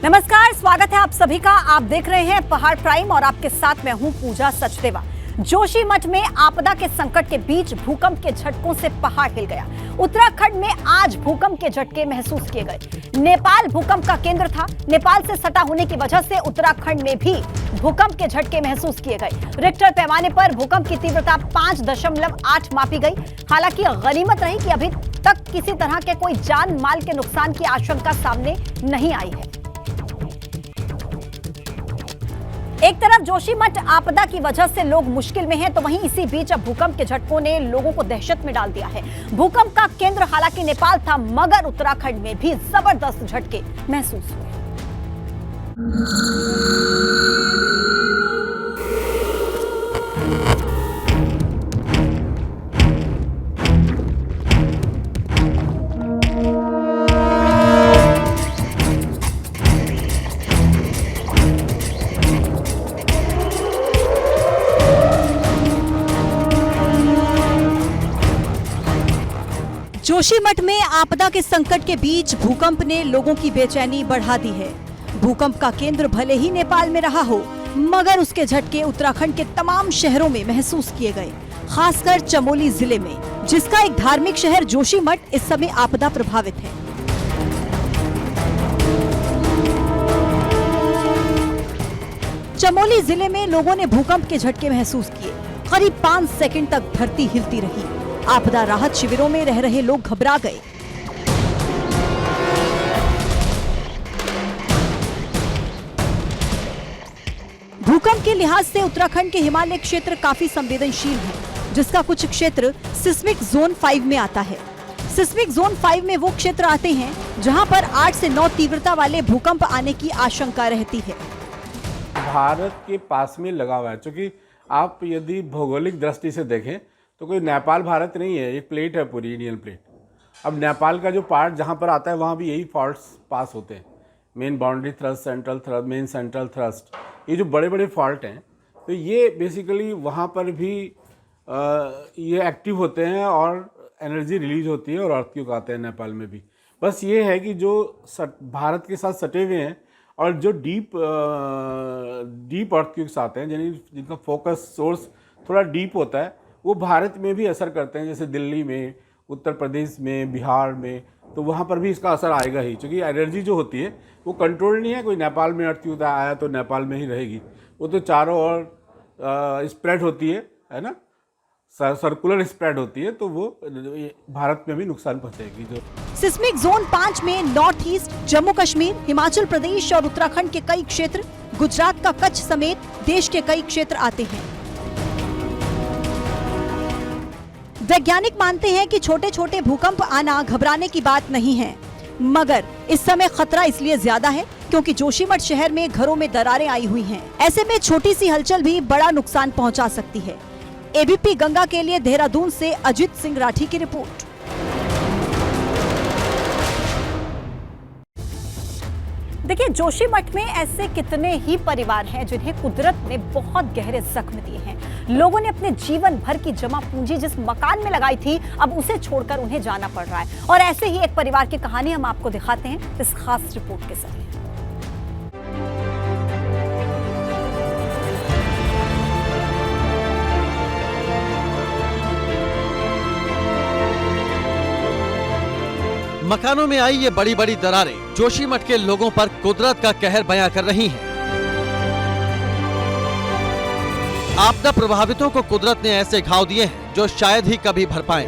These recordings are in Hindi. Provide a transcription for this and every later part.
नमस्कार, स्वागत है आप सभी का। आप देख रहे हैं पहाड़ प्राइम और आपके साथ मैं हूं पूजा सचदेवा। जोशीमठ में आपदा के संकट के बीच भूकंप के झटकों से पहाड़ हिल गया। उत्तराखंड में आज भूकंप के झटके महसूस किए गए। नेपाल भूकंप का केंद्र था। नेपाल से सटा होने की वजह से उत्तराखंड में भी भूकंप के झटके महसूस किए गए। रिक्टर पैमाने पर भूकंप की तीव्रता 5.8 मापी गई। हालांकि गनीमत रही कि अभी तक किसी तरह के कोई जान माल के नुकसान की आशंका सामने नहीं आई है। एक तरफ जोशीमठ आपदा की वजह से लोग मुश्किल में हैं, तो वहीं इसी बीच अब भूकंप के झटकों ने लोगों को दहशत में डाल दिया है। भूकंप का केंद्र हालांकि नेपाल था, मगर उत्तराखंड में भी जबरदस्त झटके महसूस हुए। जोशीमठ में आपदा के संकट के बीच भूकंप ने लोगों की बेचैनी बढ़ा दी है। भूकंप का केंद्र भले ही नेपाल में रहा हो, मगर उसके झटके उत्तराखंड के तमाम शहरों में महसूस किए गए, खासकर चमोली जिले में, जिसका एक धार्मिक शहर जोशीमठ इस समय आपदा प्रभावित है। चमोली जिले में लोगों ने भूकंप के झटके महसूस किए। करीब 5 सेकंड तक धरती हिलती रही। आपदा राहत शिविरों में रह रहे लोग घबरा गए। भूकंप के लिहाज से उत्तराखंड के हिमालय क्षेत्र काफी संवेदनशील है, जिसका कुछ क्षेत्र सिस्मिक जोन 5 में आता है। सिस्मिक जोन 5 में वो क्षेत्र आते हैं जहां पर 8 से 9 तीव्रता वाले भूकंप आने की आशंका रहती है। भारत के पास में लगा हुआ है, क्योंकि आप यदि भौगोलिक दृष्टि से देखें तो कोई नेपाल भारत नहीं है, एक प्लेट है, पूरी इंडियन प्लेट। अब नेपाल का जो पार्ट जहाँ पर आता है वहाँ भी यही फॉल्ट्स पास होते हैं। Main boundary thrust, central thrust, main central thrust, ये जो बड़े बड़े फॉल्ट हैं, तो ये बेसिकली वहाँ पर भी ये एक्टिव होते हैं और एनर्जी रिलीज होती है और अर्थक्वेक आते हैं नेपाल में भी। बस ये है कि जो भारत के साथ सटे हुए हैं और जो डीप अर्थक्वेक्स आते हैं, जिनका फोकस सोर्स थोड़ा डीप होता है, वो भारत में भी असर करते हैं। जैसे दिल्ली में, उत्तर प्रदेश में, बिहार में, तो वहाँ पर भी इसका असर आएगा ही, क्योंकि एनर्जी जो होती है वो कंट्रोल नहीं है। कोई नेपाल में अर्थक्वेक आया तो नेपाल में ही रहेगी, वो तो चारों ओर स्प्रेड होती है ना, सर्कुलर स्प्रेड होती है, तो वो भारत में भी नुकसान पहुँचाएगी। जो सिस्मिक जोन 5 में नॉर्थ ईस्ट, जम्मू कश्मीर, हिमाचल प्रदेश और उत्तराखंड के कई क्षेत्र, गुजरात का कच्छ समेत देश के कई क्षेत्र आते हैं। वैज्ञानिक मानते हैं कि छोटे छोटे भूकंप आना घबराने की बात नहीं है, मगर इस समय खतरा इसलिए ज्यादा है क्योंकि जोशीमठ शहर में घरों में दरारें आई हुई हैं। ऐसे में छोटी सी हलचल भी बड़ा नुकसान पहुंचा सकती है। एबीपी गंगा के लिए देहरादून से अजित सिंह राठी की रिपोर्ट। देखिए, जोशीमठ में ऐसे कितने ही परिवार हैं जिन्हें कुदरत ने बहुत गहरे जख्म दिए हैं। लोगों ने अपने जीवन भर की जमा पूंजी जिस मकान में लगाई थी, अब उसे छोड़कर उन्हें जाना पड़ रहा है। और ऐसे ही एक परिवार की कहानी हम आपको दिखाते हैं इस खास रिपोर्ट के जरिए। मकानों में आई ये बड़ी बड़ी दरारें जोशीमठ के लोगों पर कुदरत का कहर बयां कर रही हैं। आपदा प्रभावितों को कुदरत ने ऐसे घाव दिए हैं जो शायद ही कभी भर पाएं।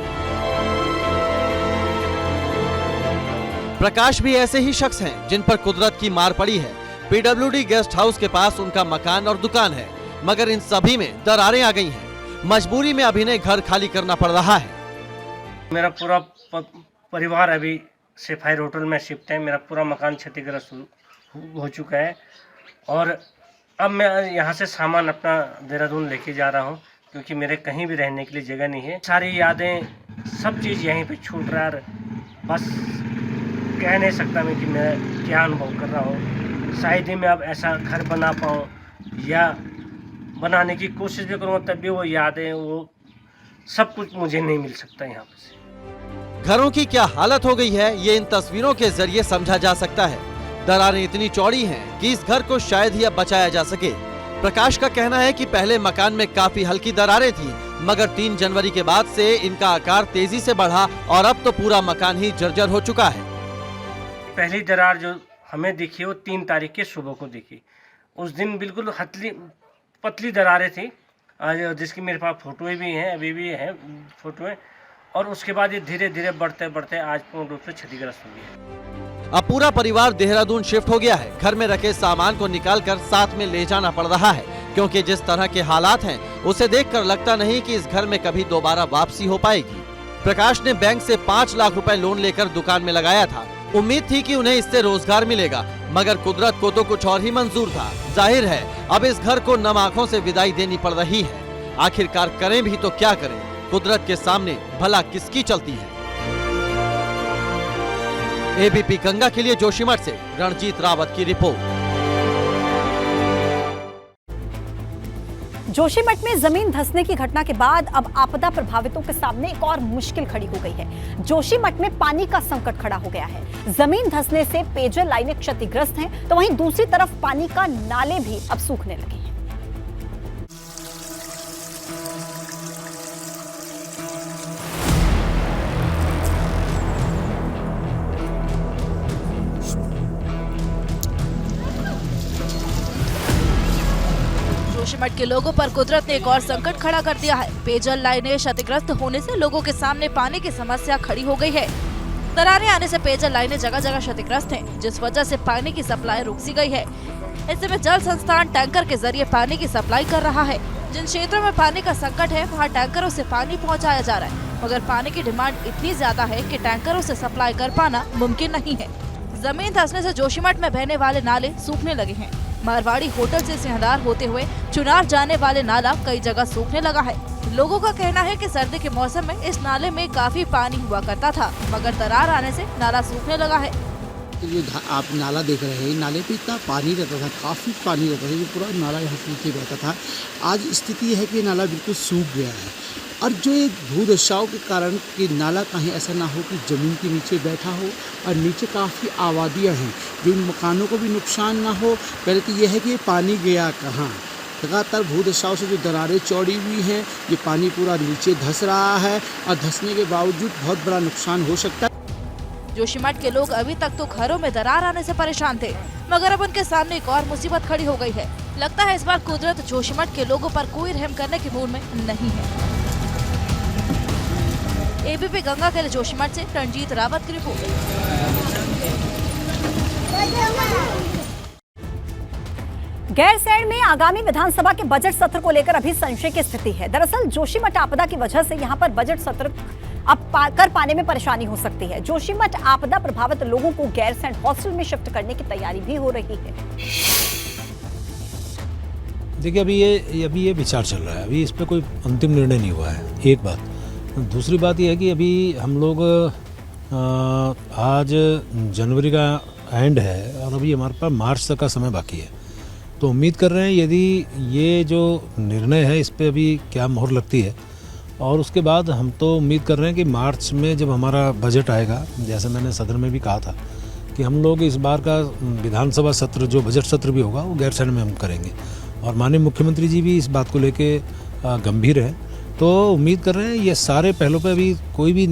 प्रकाश भी ऐसे ही शख्स हैं जिन पर कुदरत की मार पड़ी है। पीडब्ल्यूडी गेस्ट हाउस के पास उनका मकान और दुकान है, मगर इन सभी में दरारें आ गई हैं। मजबूरी में अभी घर खाली करना पड़ रहा है। मेरा पूरा परिवार अभी सेफायर होटल में शिफ्ट है। मेरा पूरा मकान क्षतिग्रस्त हो चुका है और अब मैं यहाँ से सामान अपना देहरादून लेके जा रहा हूँ, क्योंकि मेरे कहीं भी रहने के लिए जगह नहीं है। सारी यादें, सब चीज़ यहीं पे छूट रहा है। बस कह नहीं सकता मैं कि मैं क्या अनुभव कर रहा हूँ। शायद ही मैं अब ऐसा घर बना पाऊँ, या बनाने की कोशिश भी करूँगा तब भी वो यादें, वो सब कुछ मुझे नहीं मिल सकता यहाँ पे। घरों की क्या हालत हो गई है, ये इन तस्वीरों के जरिए समझा जा सकता है। दरारें इतनी चौड़ी हैं कि इस घर को शायद ही अब बचाया जा सके। प्रकाश का कहना है कि पहले मकान में काफी हल्की दरारें थी, मगर 3 जनवरी के बाद से इनका आकार तेजी से बढ़ा और अब तो पूरा मकान ही जर्जर हो चुका है। पहली दरार जो हमें दिखी वो 3 तारीख के सुबह को दिखी। उस दिन बिल्कुल पतली दरारें थी, आज जिसकी मेरे पास फोटोएं भी हैं, अभी भी हैं फोटोएं। और उसके बाद ये धीरे धीरे बढ़ते बढ़ते आज पूर्ण रूप से क्षतिग्रस्त हो गया। अब पूरा परिवार देहरादून शिफ्ट हो गया है। घर में रखे सामान को निकालकर साथ में ले जाना पड़ रहा है, क्योंकि जिस तरह के हालात हैं उसे देखकर लगता नहीं कि इस घर में कभी दोबारा वापसी हो पाएगी। प्रकाश ने बैंक से 5 लाख रुपए लोन लेकर दुकान में लगाया था। उम्मीद थी कि उन्हें इससे रोजगार मिलेगा, मगर कुदरत को तो कुछ और ही मंजूर था। जाहिर है अब इस घर को नम आंखों से विदाई देनी पड़ रही है। आखिरकार करें भी तो क्या करें, कुदरत के सामने भला किसकी चलती है। एबीपी गंगा के लिए जोशीमठ से रणजीत रावत की रिपोर्ट। जोशीमठ में जमीन धंसने की घटना के बाद अब आपदा प्रभावितों के सामने एक और मुश्किल खड़ी हो गई है। जोशीमठ में पानी का संकट खड़ा हो गया है। जमीन धंसने से पेयजल लाइनें क्षतिग्रस्त हैं, तो वहीं दूसरी तरफ पानी का नाले भी अब सूखने लगे हैं। जोशीमठ के लोगों पर कुदरत ने एक और संकट खड़ा कर दिया है। पेयजल लाइनें क्षतिग्रस्त होने से लोगों के सामने पानी की समस्या खड़ी हो गई है। दरारें आने से पेयजल लाइनें जगह जगह क्षतिग्रस्त हैं, जिस वजह से पानी की सप्लाई रुक सी गई है। ऐसे में जल संस्थान टैंकर के जरिए पानी की सप्लाई कर रहा है। जिन क्षेत्रों में पानी का संकट है वहाँ टैंकरों से पानी पहुँचाया जा रहा है, मगर पानी की डिमांड इतनी ज्यादा है कि टैंकरों से सप्लाई कर पाना मुमकिन नहीं है। जमीन धंसने से जोशीमठ में बहने वाले नाले सूखने लगे हैं। मारवाड़ी होटल से सिंहदार होते हुए चुनार जाने वाले नाला कई जगह सूखने लगा है। लोगों का कहना है कि सर्दी के मौसम में इस नाले में काफी पानी हुआ करता था, मगर दरार आने से नाला सूखने लगा है। ये आप नाला देख रहे हैं, नाले पे इतना पानी रहता था, काफ़ी पानी रहता था, ये पूरा नाला यहाँ नीचे रहता था। आज स्थिति है कि नाला बिल्कुल सूख गया है। और जो ये भूदशाओं के कारण कि नाला कहीं ऐसा ना हो कि ज़मीन के नीचे बैठा हो, और नीचे काफ़ी आबादियाँ हैं, जो इन मकानों को भी नुकसान ना हो। पहले तो ये है कि ये पानी गया कहाँ। लगातार भूदशाओं से जो दरारें चौड़ी हुई हैं, ये पानी पूरा नीचे धंस रहा है, और धंसने के बावजूद बहुत बड़ा नुकसान हो सकता है। जोशीमठ के लोग अभी तक तो घरों में दरार आने से परेशान थे, मगर अब उनके सामने एक और मुसीबत खड़ी हो गई है। लगता है इस बार कुदरत जोशीमठ के लोगों पर कोई रहम करने के मूड में नहीं है। एबीपी गंगा के लिए जोशीमठ से रणजीत रावत की रिपोर्ट। गैरसैंण में आगामी विधानसभा के बजट सत्र को लेकर अभी संशय की स्थिति है। दरअसल जोशीमठ आपदा की वजह से यहां पर बजट सत्र अब कर पाने में परेशानी हो सकती है। जोशीमठ आपदा प्रभावित लोगों को गैरसैंण हॉस्टल में शिफ्ट करने की तैयारी भी हो रही है। देखिए अभी ये विचार चल रहा है, अभी इस पर कोई अंतिम निर्णय नहीं हुआ है, एक बात। दूसरी बात यह है कि अभी हम लोग आज जनवरी का एंड है और अभी हमारे पास मार्च तक का समय बाकी है, तो उम्मीद कर रहे हैं यदि ये जो निर्णय है इस पर अभी क्या मोहर लगती है, और उसके बाद हम तो उम्मीद कर रहे हैं कि मार्च में जब हमारा बजट आएगा, जैसे मैंने सदन में भी कहा था कि हम लोग इस बार का विधानसभा सत्र जो बजट सत्र भी होगा वो गैरसैंण में हम करेंगे, और माननीय मुख्यमंत्री जी भी इस बात को लेके गंभीर है। तो उम्मीद कर रहे हैं ये सारे पहलों पे अभी कोई भी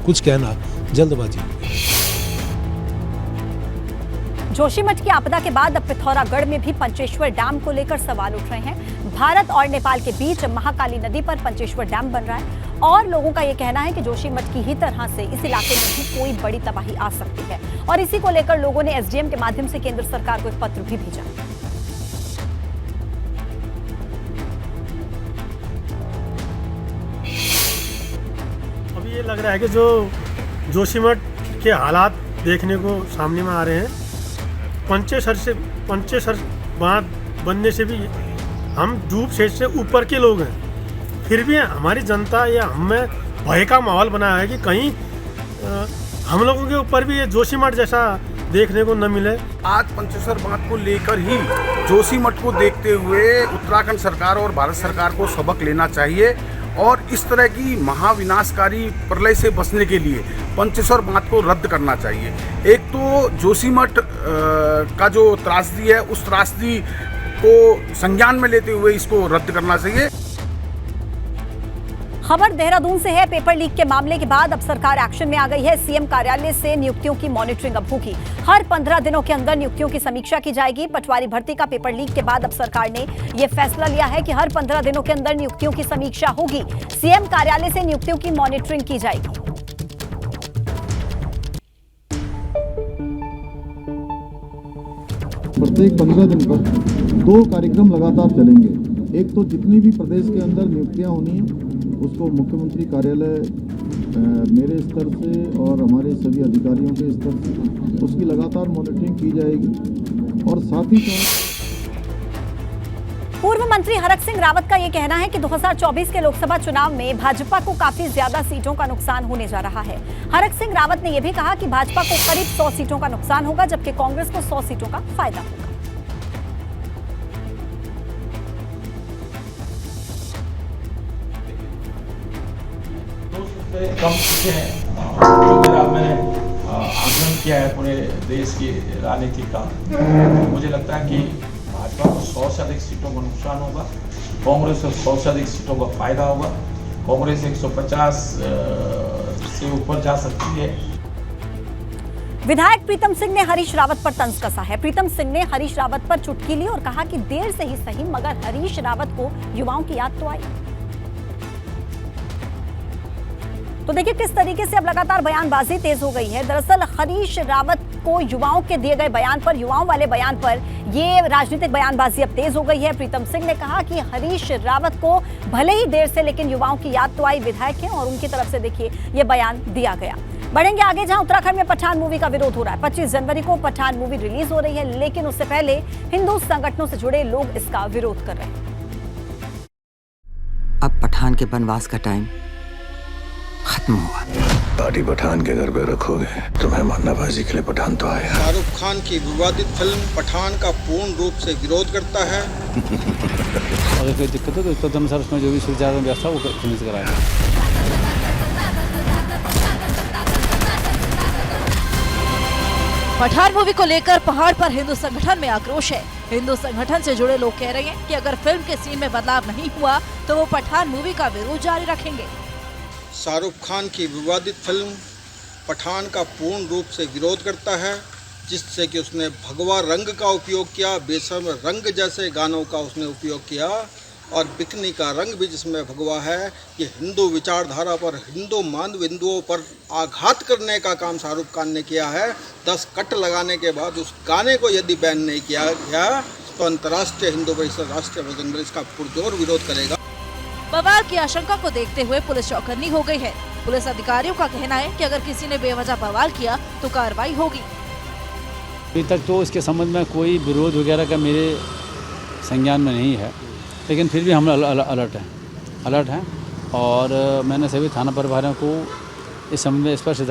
कुछ कहना जल्दबाजी। जोशीमठ की आपदा के बाद अब पिथौरागढ़ में भी पंचेश्वर डैम को लेकर सवाल उठ रहे हैं। भारत और नेपाल के बीच महाकाली नदी पर पंचेश्वर डैम बन रहा है और लोगों का यह कहना है कि जोशीमठ की ही तरह से इस इलाके में भी कोई बड़ी तबाही आ सकती है, और इसी को लेकर लोगों ने एसडीएम के माध्यम से केंद्र सरकार को एक पत्र भी भेजा। अभी ये लग रहा है कि जो जोशीमठ के हालात देखने को सामने में आ रहे हैं, पंचेसर बांध बनने से भी हम डूब क्षेत्र से ऊपर के लोग हैं, फिर भी हमारी जनता या हमें भय का माहौल बनाया है कि कहीं हम लोगों के ऊपर भी ये जोशीमठ जैसा देखने को न मिले। आज पंचेसर बांध को लेकर ही जोशीमठ को देखते हुए उत्तराखंड सरकार और भारत सरकार को सबक लेना चाहिए और इस तरह की महाविनाशकारी प्रलय से बचने के लिए पंचेश्वर बांध को रद्द करना चाहिए। एक तो जोशीमठ का जो त्रासदी है, उस त्रासदी को संज्ञान में लेते हुए इसको रद्द करना चाहिए। खबर देहरादून से है। पेपर लीक के मामले के बाद अब सरकार एक्शन में आ गई है। सीएम कार्यालय से नियुक्तियों की मॉनिटरिंग अब होगी। हर 15 दिनों के अंदर नियुक्तियों की समीक्षा की जाएगी। पटवारी भर्ती का पेपर लीक के बाद अब सरकार ने यह फैसला लिया है कि हर 15 दिनों के अंदर नियुक्तियों की समीक्षा होगी। सीएम कार्यालय से नियुक्तियों की मॉनिटरिंग की जाएगी। प्रत्येक 15 दिन पर 2 कार्यक्रम लगातार चलेंगे। एक तो जितनी भी प्रदेश के अंदर नियुक्तियां होनी है उसको मुख्यमंत्री कार्यालय मेरे स्तर से और हमारे सभी अधिकारियों के स्तर से उसकी लगातार मॉनिटरिंग की जाएगी। और साथ ही साथ पूर्व मंत्री हरक सिंह रावत का यह कहना है कि 2024 के लोकसभा चुनाव में भाजपा को काफी ज्यादा सीटों का नुकसान होने जा रहा है। हरक सिंह रावत ने यह भी कहा कि भाजपा को करीब 100 सीटों का नुकसान होगा, जबकि कांग्रेस को 100 सीटों का फायदा होगा। कम सीटें हैं जो मैंने आकलन किया है पूरे देश की राजनीति का। मुझे लगता है कि भाजपा को 100 से अधिक सीटों का नुकसान होगा, कांग्रेस को 100 से अधिक सीटों का फायदा होगा। कांग्रेस 150 से ऊपर जा सकती है। विधायक प्रीतम सिंह ने हरीश रावत पर तंज कसा है। प्रीतम सिंह ने हरीश रावत पर चुटकी ली और कहा कि देर से ही सही मगर हरीश रावत को युवाओं की याद तो आई। तो देखिए किस तरीके से अब लगातार बयानबाजी तेज हो गई है। दरअसल हरीश रावत को युवाओं के दिए गए बयान पर, युवाओं वाले बयान पर ये राजनीतिक बयानबाजी अब तेज हो गई है। प्रीतम सिंह ने कहा कि हरीश रावत को भले ही देर से लेकिन युवाओं की याद तो आई। विधायक हैं और उनकी तरफ से देखिए ये बयान दिया गया। बढ़ेंगे आगे, जहां उत्तराखंड में पठान मूवी का विरोध हो रहा है। 25 जनवरी को पठान मूवी रिलीज हो रही है, लेकिन उससे पहले हिंदू संगठनों से जुड़े लोग इसका विरोध कर रहे हैं। अब पठान के वनवास का टाइम खत्म हुआ। पार्टी पठान के घर पे रखोगे तो मेहमाननवाजी के लिए पठान तो आया। शाहरुख खान की विवादित फिल्म पठान का पूर्ण रूप से विरोध करता है। अगर कोई दिक्कत हो तो उसको दम सर उसमें जो भी सुविधा व्यवस्था वो सुनिश्चित कराएगा। पठान मूवी को लेकर पहाड़ पर हिंदू संगठन में आक्रोश है। हिंदू संगठन से जुड़े लोग कह रहे हैं कि अगर फिल्म के सीन में बदलाव नहीं हुआ तो वो पठान मूवी का विरोध जारी रखेंगे। शाहरुख खान की विवादित फिल्म पठान का पूर्ण रूप से विरोध करता है, जिससे कि उसने भगवा रंग का उपयोग किया, बेशर्म रंग जैसे गानों का उसने उपयोग किया और बिकनी का रंग भी जिसमें भगवा है। ये हिंदू विचारधारा पर, हिंदू मानबिंदुओं पर आघात करने का काम शाहरुख खान ने किया है। 10 कट लगाने के बाद उस गाने को यदि बैन नहीं किया गया तो अंतर्राष्ट्रीय हिंदू परिषद राष्ट्रीय भजन इसका पुरजोर विरोध करेगा। बवाल की आशंका को देखते हुए पुलिस चौकन्नी हो गई है। पुलिस अधिकारियों का कहना है कि अगर किसी ने बेवजह बवाल किया तो कार्रवाई होगी। अभी तक तो इसके संबंध में कोई विरोध वगैरह का मेरे संज्ञान में नहीं है, लेकिन फिर भी हम अलर्ट हैं और मैंने सभी थाना प्रभारियों को इस संबंध में स्पष्ट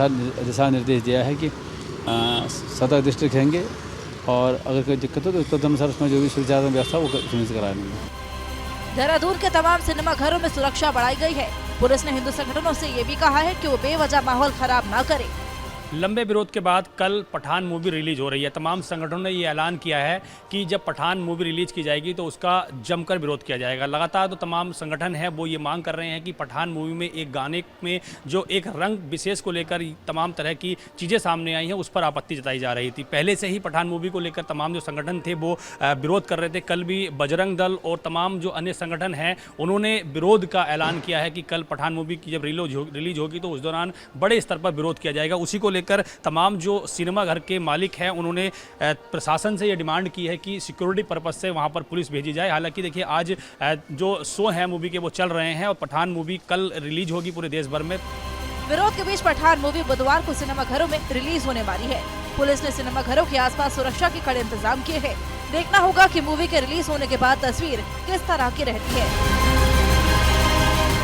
दिशा निर्देश दिया है कि सतर्क दृष्टि रखेंगे और अगर कोई दिक्कत हो तो उसको दम सर उसमें जो भी सुविधा व्यवस्था वो सुनिश्चित करा देंगे। देहरादून के तमाम सिनेमा घरों में सुरक्षा बढ़ाई गई है। पुलिस ने हिंदू संगठनों से ये भी कहा है कि वो बेवजह माहौल खराब न करें। लंबे विरोध के बाद कल पठान मूवी रिलीज हो रही है। तमाम संगठनों ने ये ऐलान किया है कि जब पठान मूवी रिलीज की जाएगी तो उसका जमकर विरोध किया जाएगा। लगातार तो तमाम संगठन हैं वो ये मांग कर रहे हैं कि पठान मूवी में एक गाने में जो एक रंग विशेष को लेकर तमाम तरह की चीज़ें सामने आई हैं उस पर आपत्ति जताई जा रही थी। पहले से ही पठान मूवी को लेकर तमाम जो संगठन थे वो विरोध कर रहे थे। कल भी बजरंग दल और तमाम जो अन्य संगठन हैं उन्होंने विरोध का ऐलान किया है कि कल पठान मूवी की जब रिलीज होगी तो उस दौरान बड़े स्तर पर विरोध किया जाएगा। उसी को लेकर तमाम जो सिनेमा घर के मालिक हैं उन्होंने प्रशासन से ये डिमांड की है कि सिक्योरिटी पर्पस से वहां पर पुलिस भेजी जाए। हालांकि देखिए आज जो शो हैं मूवी के वो चल रहे हैं और पठान मूवी कल रिलीज होगी पूरे देश भर में। विरोध के बीच पठान मूवी बुधवार को सिनेमा घरों में रिलीज होने वाली है। पुलिस ने सिनेमा घरों के आसपास सुरक्षा के कड़े इंतजाम किए हैं। देखना होगा कि मूवी के रिलीज होने के बाद तस्वीर किस तरह की रहती है।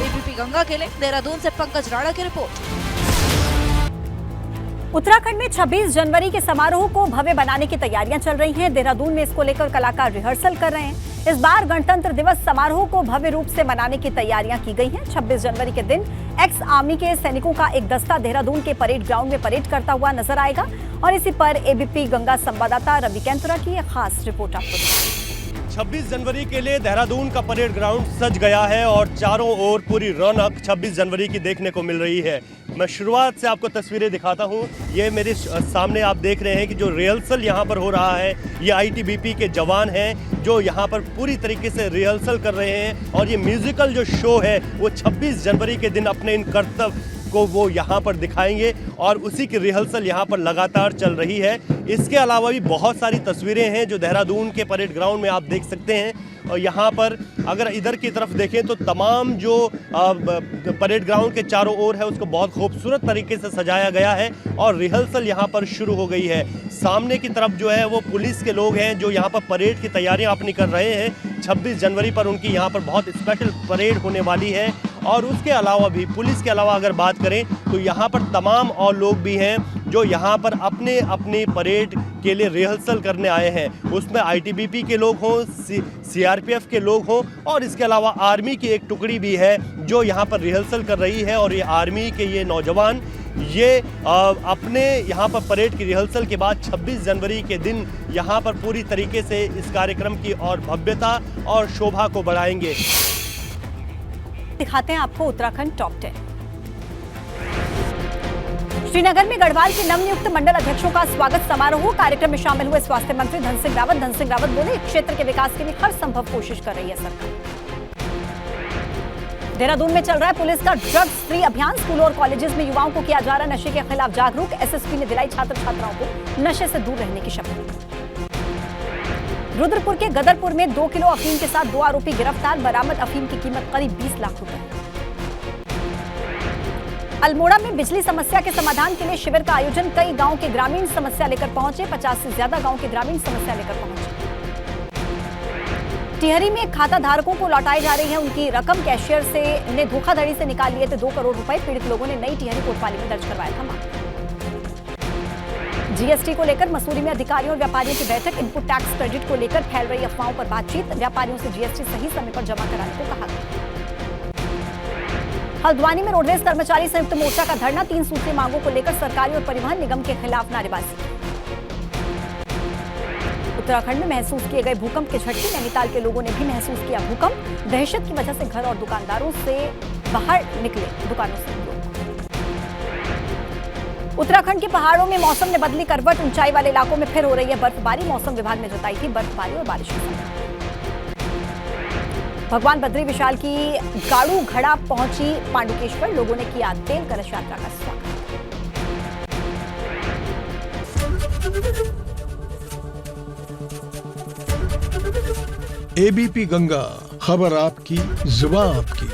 एबीपी गंगा के लिए देहरादून से पंकज राणा की रिपोर्ट। उत्तराखंड में 26 जनवरी के समारोह को भव्य बनाने की तैयारियां चल रही हैं। देहरादून में इसको लेकर कलाकार रिहर्सल कर रहे हैं। इस बार गणतंत्र दिवस समारोह को भव्य रूप से मनाने की तैयारियां की गई हैं। 26 जनवरी के दिन एक्स आर्मी के सैनिकों का एक दस्ता देहरादून के परेड ग्राउंड में परेड करता हुआ नजर आएगा और इसी पर एबीपी गंगा संवाददाता रवि कैंतरा की एक खास रिपोर्ट आपको। 26 जनवरी के लिए देहरादून का परेड ग्राउंड सज गया है और चारों ओर पूरी रौनक 26 जनवरी की देखने को मिल रही है। मैं शुरुआत से आपको तस्वीरें दिखाता हूं। ये मेरे सामने आप देख रहे हैं कि जो रिहर्सल यहां पर हो रहा है, ये आईटीबीपी के जवान हैं जो यहां पर पूरी तरीके से रिहर्सल कर रहे हैं और ये म्यूजिकल जो शो है वो 26 जनवरी के दिन अपने इन कर्तव्य को वो यहाँ पर दिखाएंगे और उसी की रिहर्सल यहाँ पर लगातार चल रही है। इसके अलावा भी बहुत सारी तस्वीरें हैं जो देहरादून के परेड ग्राउंड में आप देख सकते हैं और यहाँ पर अगर इधर की तरफ देखें तो तमाम जो परेड ग्राउंड के चारों ओर है उसको बहुत खूबसूरत तरीके से सजाया गया है और रिहर्सल यहाँ पर शुरू हो गई है। सामने की तरफ जो है वो पुलिस के लोग हैं जो यहाँ पर परेड की तैयारियाँ अपनी कर रहे हैं। 26 जनवरी पर उनकी यहाँ पर बहुत स्पेशल परेड होने वाली है और उसके अलावा भी पुलिस के अलावा अगर बात करें तो यहाँ पर तमाम और लोग भी हैं जो यहाँ पर अपने अपनी परेड के लिए रिहर्सल करने आए हैं। उसमें आईटीबीपी के लोग हों, सीआरपीएफ के लोग हों और इसके अलावा आर्मी की एक टुकड़ी भी है जो यहाँ पर रिहर्सल कर रही है और ये आर्मी के ये नौजवान ये अपने यहाँ पर परेड की रिहर्सल के बाद 26 जनवरी के दिन यहाँ पर पूरी तरीके से इस कार्यक्रम की और भव्यता और शोभा को बढ़ाएंगे। दिखाते हैं आपको उत्तराखंड टॉप 10। श्रीनगर में गढ़वाल के नवनियुक्त मंडल अध्यक्षों का स्वागत समारोह। कार्यक्रम में शामिल हुए स्वास्थ्य मंत्री धन सिंह रावत। धन सिंह रावत बोले, क्षेत्र के विकास के लिए हर संभव कोशिश कर रही है सरकार। देहरादून में चल रहा है पुलिस का ड्रग्स फ्री अभियान। स्कूलों और कॉलेजेस में युवाओं को किया जा रहा नशे के खिलाफ जागरूक। एसएसपी ने दिलाई छात्र छात्राओं को नशे से दूर रहने की शपथ। रुद्रपुर के गदरपुर में 2 किलो अफीम के साथ 2 आरोपी गिरफ्तार। बरामद अफीम की कीमत करीब 20 लाख रुपए। अल्मोड़ा में बिजली समस्या के समाधान के लिए शिविर का आयोजन। कई गांव के ग्रामीण समस्या लेकर पहुंचे। 50 से ज्यादा गांव के ग्रामीण समस्या लेकर पहुंचे। टिहरी में खाता धारकों को लौटाई जा रही है उनकी रकम। कैशियर से ने धोखाधड़ी से निकाल लिए थे 2 करोड़ रुपए। पीड़ित लोगों ने नई टिहरी कोतवाली में दर्ज करवाया था मामला। जीएसटी को लेकर मसूरी में अधिकारियों और व्यापारियों की बैठक। इनपुट टैक्स क्रेडिट को लेकर फैल रही अफवाहों पर बातचीत। व्यापारियों से जीएसटी सही समय पर जमा कराने को कहा गया। हल्द्वानी में रोडवेज कर्मचारी संयुक्त मोर्चा का धरना। 3 सूत्रीय मांगों को लेकर सरकारी और परिवहन निगम के खिलाफ नारेबाजी। उत्तराखंड में महसूस किए गए भूकंप के झटके। नैनीताल के लोगों ने भी महसूस किया भूकंप। दहशत की वजह से घर और दुकानदारों से बाहर निकले दुकानों से लोग। उत्तराखंड के पहाड़ों में मौसम ने बदली करवट। ऊंचाई वाले इलाकों में फिर हो रही है बर्फबारी। मौसम विभाग ने जताई थी बर्फबारी और बारिश की संभावना। भगवान बद्री विशाल की गाड़ू घड़ा पहुंची पांडुकेश्वर। लोगों ने किया तेल कलश यात्रा का स्वागत। एबीपी गंगा, खबर आपकी, जुबान आपकी।